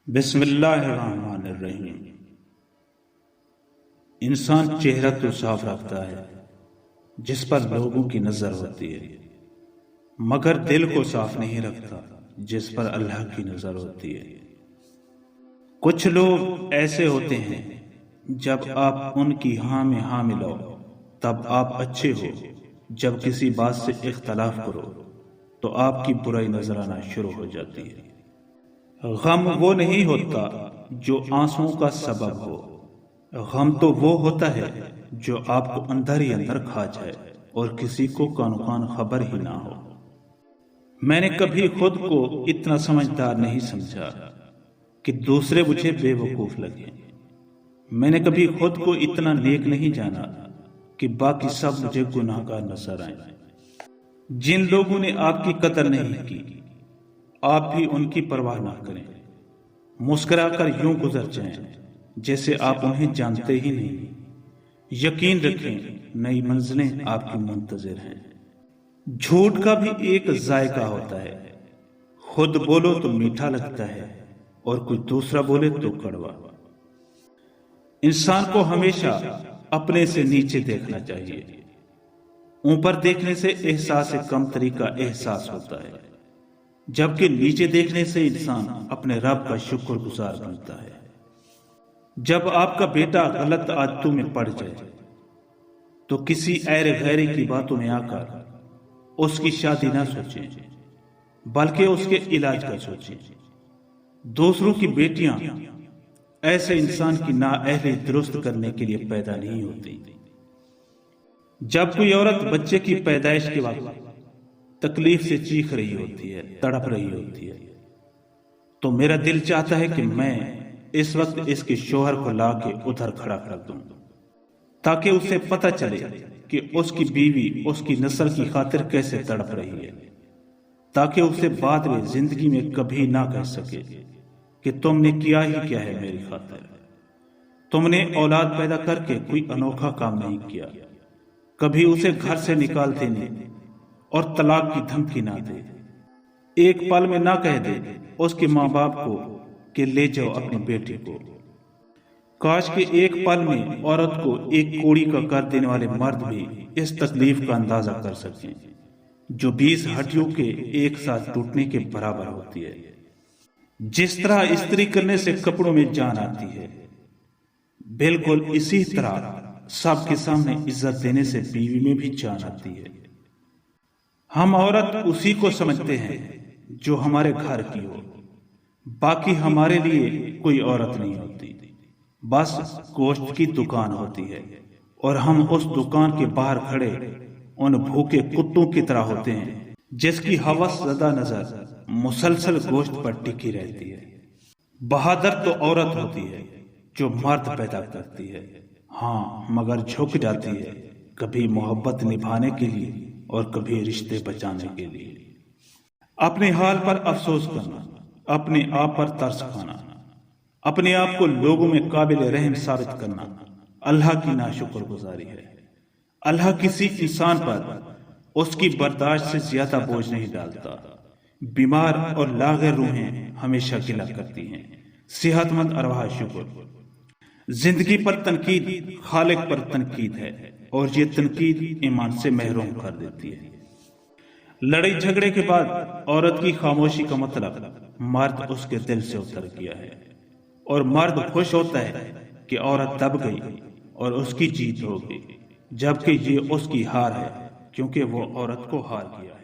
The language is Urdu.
بسم اللہ الرحمن الرحیم۔ انسان چہرہ تو صاف رکھتا ہے جس پر لوگوں کی نظر ہوتی ہے، مگر دل کو صاف نہیں رکھتا جس پر اللہ کی نظر ہوتی ہے۔ کچھ لوگ ایسے ہوتے ہیں جب آپ ان کی ہاں میں ہاں ملاؤ تب آپ اچھے ہو، جب کسی بات سے اختلاف کرو تو آپ کی برائی نظر آنا شروع ہو جاتی ہے۔ غم وہ نہیں ہوتا جو آنسوں کا سبب ہو، غم تو وہ ہوتا ہے جو آپ کو اندر ہی اندر کھا جائے اور کسی کو کانو کان خبر ہی نہ ہو۔ میں نے کبھی خود کو اتنا سمجھدار نہیں سمجھا کہ دوسرے مجھے بے وقوف لگے۔ میں نے کبھی خود کو اتنا نیک نہیں جانا کہ باقی سب مجھے گناہ گار نظر آئیں۔ جن لوگوں نے آپ کی قدر نہیں کی، آپ بھی ان کی پرواہ نہ کریں، مسکرا کر یوں گزر جائیں جیسے آپ انہیں جانتے ہی نہیں۔ یقین رکھیں نئی منزلیں آپ کی منتظر ہیں۔ جھوٹ کا بھی ایک ذائقہ ہوتا ہے، خود بولو تو میٹھا لگتا ہے اور کوئی دوسرا بولے تو کڑوا۔ انسان کو ہمیشہ اپنے سے نیچے دیکھنا چاہیے، اوپر دیکھنے سے احساس کمتری کا احساس ہوتا ہے، جبکہ نیچے دیکھنے سے انسان اپنے رب کا شکر گزار بنتا ہے۔ جب آپ کا بیٹا غلط عادتوں میں پڑ جائے تو کسی ایرے غیرے کی باتوں میں آ کر اس کی شادی نہ سوچیں، بلکہ اس کے علاج کا سوچیں۔ دوسروں کی بیٹیاں ایسے انسان کی نااہلی درست کرنے کے لیے پیدا نہیں ہوتی۔ جب کوئی عورت بچے کی پیدائش کے وقت تکلیف سے چیخ رہی ہوتی ہے، تڑپ رہی ہوتی ہے، تو میرا دل چاہتا ہے کہ میں اس وقت اس کے شوہر کو لا کے ادھر کھڑا کر دوں، تاکہ اسے پتہ چلے کہ اس کی بیوی اس کی نسل کی خاطر کیسے تڑپ رہی ہے، تاکہ اسے بعد میں زندگی میں کبھی نہ کہہ سکے کہ تم نے کیا ہی کیا ہے میری خاطر۔ تم نے اولاد پیدا کر کے کوئی انوکھا کام نہیں کیا، کبھی اسے گھر سے نکال دینے اور طلاق کی دھمکی نہ دے، ایک پل میں نہ کہہ دے اس کے ماں باپ کو کہ لے جاؤ اپنی بیٹی کو۔ کاش کہ ایک پل میں عورت کو ایک کوڑی کا کر دینے والے مرد بھی اس تکلیف کا اندازہ کر سکیں جو 20 ہڈیوں کے ایک ساتھ ٹوٹنے کے برابر ہوتی ہے۔ جس طرح استری کرنے سے کپڑوں میں جان آتی ہے، بالکل اسی طرح سب کے سامنے عزت دینے سے بیوی میں بھی جان آتی ہے۔ ہم عورت اسی کو سمجھتے ہیں جو ہمارے گھر کی ہو، باقی ہمارے لیے کوئی عورت نہیں ہوتی، بس گوشت کی دکان ہوتی ہے اور ہم اس دکان کے باہر کھڑے ان بھوکے کتوں کی طرح ہوتے ہیں جس کی ہوس زدہ نظر مسلسل گوشت پر ٹکی رہتی ہے۔ بہادر تو عورت ہوتی ہے جو مرد پیدا کرتی ہے، ہاں مگر جھک جاتی ہے کبھی محبت نبھانے کے لیے اور کبھی رشتے بچانے کے لیے۔ اپنے حال پر افسوس کرنا، اپنے آپ پر ترس کھانا، اپنے آپ کو لوگوں میں قابل رحم ثابت کرنا اللہ کی ناشکر گزاری ہے۔ اللہ کسی انسان پر اس کی برداشت سے زیادہ بوجھ نہیں ڈالتا۔ بیمار اور لاغر روحیں ہمیشہ گلہ کرتی ہیں، صحت مند ارواح شکر۔ زندگی پر تنقید خالق پر تنقید ہے اور یہ تنقید ایمان سے محروم کر دیتی ہے۔ لڑائی جھگڑے کے بعد عورت کی خاموشی کا مطلب مرد اس کے دل سے اتر گیا ہے، اور مرد خوش ہوتا ہے کہ عورت دب گئی اور اس کی جیت ہو گئی، جبکہ یہ اس کی ہار ہے کیونکہ وہ عورت کو ہار گیا ہے۔